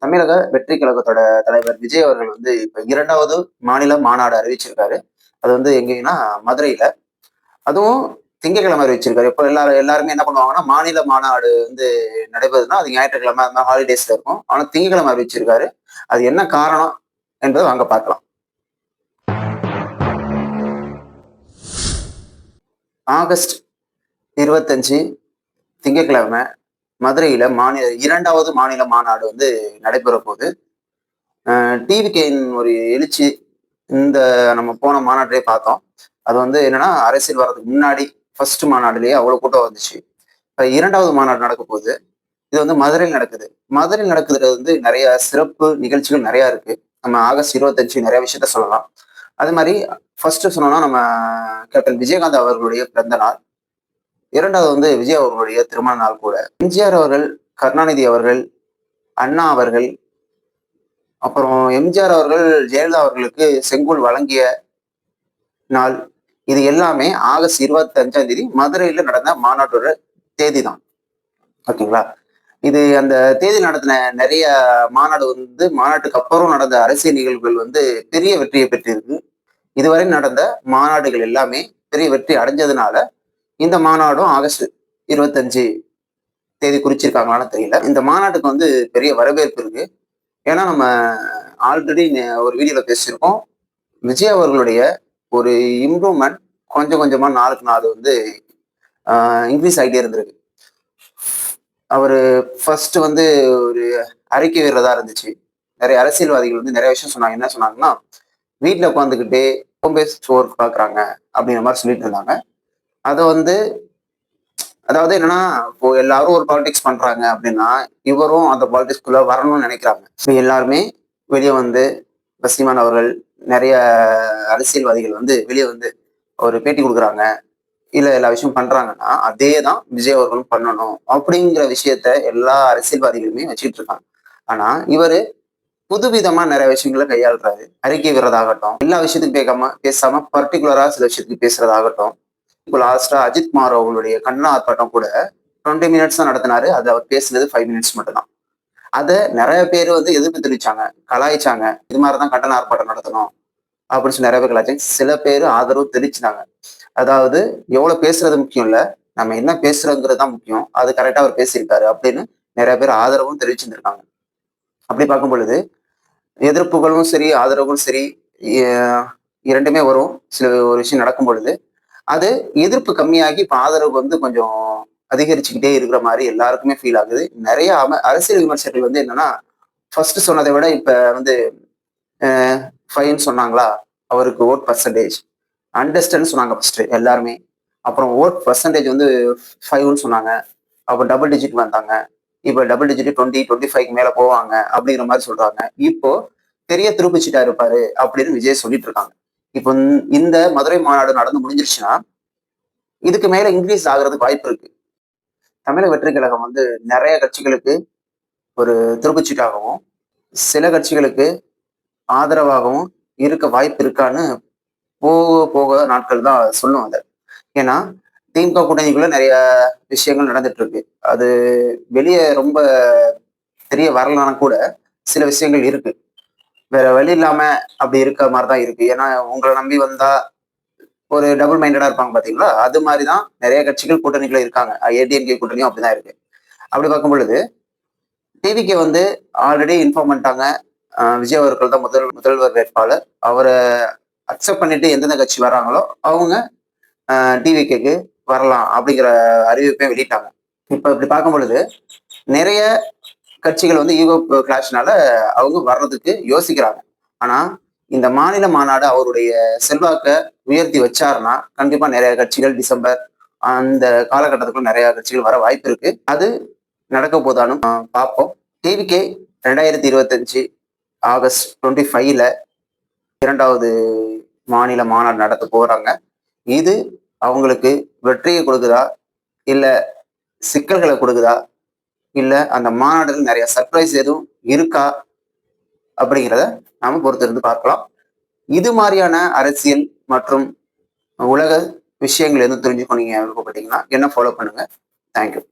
தமிழக வெற்றி கழகத்தோட தலைவர் விஜய் அவர்கள் வந்து இப்ப 2வது மாநில மாநாடு அறிவிச்சிருக்காரு. அது வந்து எங்கேன்னா மதுரையில. அதுவும் திங்கட்கிழமை அறிவிச்சிருக்காரு. இப்ப எல்லாருமே என்ன பண்ணுவாங்கன்னா, மாநில மாநாடு வந்து நடைபெறுதுன்னா, அது ஞாயிற்றுக்கிழமை அந்த மாரி ஹாலிடேஸ்ல இருக்கும். ஆனா திங்கட்கிழமை அறிவிச்சிருக்காரு. அது என்ன காரணம் என்பதை வாங்க பார்க்கலாம். ஆகஸ்ட் 25 திங்கட்கிழமை மதுரையில 2வது மாநில மாநாடு வந்து நடைபெற போகுது. டிவிகேயின் ஒரு எழுச்சி இந்த நம்ம போன மாநாட்டிலே பார்த்தோம். அது வந்து என்னன்னா, அரசியல் வர்றதுக்கு முன்னாடி ஃபர்ஸ்ட் மாநாடுலயே அவ்வளவு கூட்டம் வந்துச்சு. இப்ப 2வது மாநாடு நடக்க போகுது. இது வந்து மதுரையில் நடக்குது. மதுரையில் நடக்குறது வந்து நெறைய சிறப்பு நிகழ்ச்சிகள் நெறைய இருக்கு. நம்ம ஆகஸ்ட் 25 நெறைய விஷயத்த சொல்லலாம். அது மாரி ஃபர்ஸ்ட் சொன்னோம்னா, நம்ம கேப்டன் விஜயகாந்த் அவர்களுடைய பிறந்த நாள். 2வது வந்து விஜய் அவர்களுடைய திருமண நாள் கூட. எம்ஜிஆர் அவர்கள், கருணாநிதி அவர்கள், அண்ணா அவர்கள், அப்புறம் எம்ஜிஆர் அவர்கள் ஜெயலலிதா அவர்களுக்கு செங்கோல் வழங்கிய நாள். இது எல்லாமே ஆகஸ்ட் 25ஆம் தேதி மதுரையில நடந்த மாநாட்டோட தேதி தான். ஓகேங்களா? இது அந்த தேதி நடத்தின நிறைய மாநாடு வந்து மாநாட்டுக்கு அப்புறம் நடந்த அரசியல் நிகழ்வுகள் வந்து பெரிய வெற்றியை பெற்றிருக்கு. இதுவரை நடந்த மாநாடுகள் எல்லாமே பெரிய வெற்றி அடைஞ்சதுனால, இந்த மாநாடும் ஆகஸ்ட் 25 தேதி குறிச்சிருக்காங்களான்னு தெரியல. இந்த மாநாட்டுக்கு வந்து பெரிய வரவேற்பு இருக்கு. ஏன்னா நம்ம ஆல்ரெடி ஒரு வீடியோல பேசியிருக்கோம். விஜய் அவர்களுடைய ஒரு இம்ப்ரூவ்மெண்ட் கொஞ்சம் கொஞ்சமா நாளுக்கு நாள் வந்து இன்க்ரீஸ் ஆகிட்டே இருந்திருக்கு. அவரு ஃபர்ஸ்ட் வந்து ஒரு அறிக்கை விடுறதா இருந்துச்சு. நிறைய அரசியல்வாதிகள் வந்து நிறைய விஷயம் சொன்னாங்க. என்ன சொன்னாங்கன்னா, வீட்டுல உட்காந்துக்கிட்டே ஹோம் பேஸ்ட் ஒர்க் பாக்குறாங்க அப்படிங்கிற மாதிரி சொல்லிட்டு இருந்தாங்க. அதை வந்து அதாவது என்னன்னா, இப்போ எல்லாரும் ஒரு பாலிடிக்ஸ் பண்றாங்க அப்படின்னா, இவரும் அந்த பாலிடிக்ஸ்குள்ள வரணும்னு நினைக்கிறாங்க. இப்ப எல்லாருமே வெளியே வந்து இப்ப சீமான் அவர்கள் நிறைய அரசியல்வாதிகள் வந்து வெளியே வந்து ஒரு பேட்டி கொடுக்குறாங்க. இல்ல எல்லா விஷயம் பண்றாங்கன்னா, அதே தான் விஜய் அவர்களும் பண்ணணும். அப்படிங்கிற விஷயத்த எல்லா அரசியல்வாதிகளுமே வச்சுட்டு இருக்காங்க. ஆனா, இவரு புதுவிதமா நிறைய விஷயங்கள கையாளுறாரு. அறிக்கை விடுறதாகட்டும், எல்லா விஷயத்துக்கும் பேசாம பர்ட்டிகுலரா சில விஷயத்துக்கு பேசுறதாகட்டும். இப்போ லாஸ்டா அஜித் குமார் அவர்களுடைய கண்டன ஆர்ப்பாட்டம் கூட 20 மினிட்ஸ் தான் நடத்தினாரு. அது அவர் பேசுனது 5 மினிட்ஸ் மட்டும் தான். அத நிறைய பேர் வந்து எதிர்ப்பு தெரிவிச்சாங்க, கலாய்ச்சாங்க. இது மாதிரிதான் கண்டன ஆர்ப்பாட்டம் நடத்தணும் அப்படின்னு சொல்லி நிறைய பேர் கலாய்ச்சாங்க. சில பேர் ஆதரவு தெரிவிச்சாங்க. அதாவது எவ்வளவு பேசுறது முக்கியம் இல்ல. நம்ம என்ன பேசுறோங்கிறது தான் முக்கியம். அது கரெக்டா அவர் பேசியிருக்காரு அப்படின்னு நிறைய பேர் ஆதரவும் தெரிவிச்சிருந்திருக்காங்க. அப்படி பார்க்கும் பொழுது எதிர்ப்புகளும் சரி, ஆதரவும் சரி, இரண்டுமே வரும். சில ஒரு விஷயம் நடக்கும் பொழுது அது எதிர்ப்பு கம்மியாகி இப்ப ஆதரவு வந்து கொஞ்சம் அதிகரிச்சுக்கிட்டே இருக்கிற மாதிரி எல்லாருக்குமே ஃபீல் ஆகுது. நிறைய அரசியல் விமர்சகர்கள் வந்து என்னன்னா, ஃபர்ஸ்ட் சொன்னதை விட இப்ப வந்து 5ன்னு சொன்னாங்களா, அவருக்கு ஓட் பர்சன்டேஜ் அண்டர்ஸ்டன்ட் சொன்னாங்க ஃபர்ஸ்ட் எல்லாருமே. அப்புறம் ஓட் பர்சன்டேஜ் வந்து 5ன்னு சொன்னாங்க. அப்ப டபுள் டிஜிட் வந்தாங்க. இப்ப டபுள் டிஜிட் 20, 25க்கு மேல போவாங்க அப்படிங்கிற மாதிரி சொல்றாங்க. இப்போ பெரிய துருப்பிச்சிட்டா இருப்பாரு அப்படின்னு விஜய் சொல்லிட்டு இருக்காங்க. இப்போ இந்த மதுரை மாநாடு நடந்து முடிஞ்சிருச்சுன்னா, இதுக்கு மேல இன்க்ரீஸ் ஆகுறதுக்கு வாய்ப்பு இருக்கு. தமிழக வெற்றி கழகம் வந்து நிறைய கட்சிகளுக்கு ஒரு துருப்புச்சீட்டாகவும், சில கட்சிகளுக்கு ஆதரவாகவும் இருக்க வாய்ப்பு இருக்கான்னு போக போக நாட்கள் தான் சொல்லும் அத. ஏன்னா, திமுக கூட்டணிக்குள்ள நிறைய விஷயங்கள் நடந்துட்டு இருக்கு. அது வெளிய ரொம்ப தெரிய வரலனா கூட சில விஷயங்கள் இருக்கு. வேற வழி இல்லாம அப்படி இருக்க மாரி தான் இருக்கு. ஏன்னா, உங்கள நம்பி வந்தா ஒரு டபுள் மைண்டடா இருப்பாங்க பாத்தீங்களா? அது மாரி தான் நிறைய கட்சிகள் கூட்டணிக்குள்ள இருக்காங்க. ஏடிஎம்கே கூட்டணியும் அப்படிதான் இருக்கு. அப்படி பார்க்கும் பொழுது, டிவிகே வந்து ஆல்ரெடி இன்ஃபார்ம் பண்ணிட்டாங்க. விஜய் அவர்கள் தான் முதல்வர் வேட்பாளர். அவர அக்செப்ட் பண்ணிட்டு எந்தெந்த கட்சி வராங்களோ, அவங்க டிவிகேக்கு வரலாம் அப்படிங்கிற அறிவிப்பை வெளியிட்டாங்க. இப்ப இப்படி பார்க்கும் பொழுது, நிறைய கட்சிகள் வந்து ஈகோ கிளாஷ்னால அவங்க வர்றதுக்கு யோசிக்கிறாங்க. ஆனா, இந்த மாநில மாநாடு அவருடைய செல்வாக்க உயர்த்தி வச்சாருன்னா, கண்டிப்பா நிறைய கட்சிகள் டிசம்பர் அந்த காலகட்டத்துக்குள்ள நிறைய கட்சிகள் வர வாய்ப்பு இருக்கு. அது நடக்க போதான்னு பார்ப்போம். டிவிகே 2025 ஆகஸ்ட் 25ல 2வது மாநில மாநாடு நடத்த போறாங்க. இது அவங்களுக்கு வெற்றியை கொடுக்குதா? இல்ல சிக்கல்களை கொடுக்குதா? இல்ல அந்த மாநாடுல நிறைய சர்ப்ரைஸ் எதுவும் இருக்கா? அப்படிங்கிறத நாம பொறுத்திருந்து பார்க்கலாம். இது மாதிரியான அரசியல் மற்றும் உலக விஷயங்கள் எதுவும் தெரிஞ்சுக்கணும் நீங்க விருப்பப்பட்டீங்கன்னா என்ன ஃபாலோ பண்ணுங்க. தேங்க்யூ.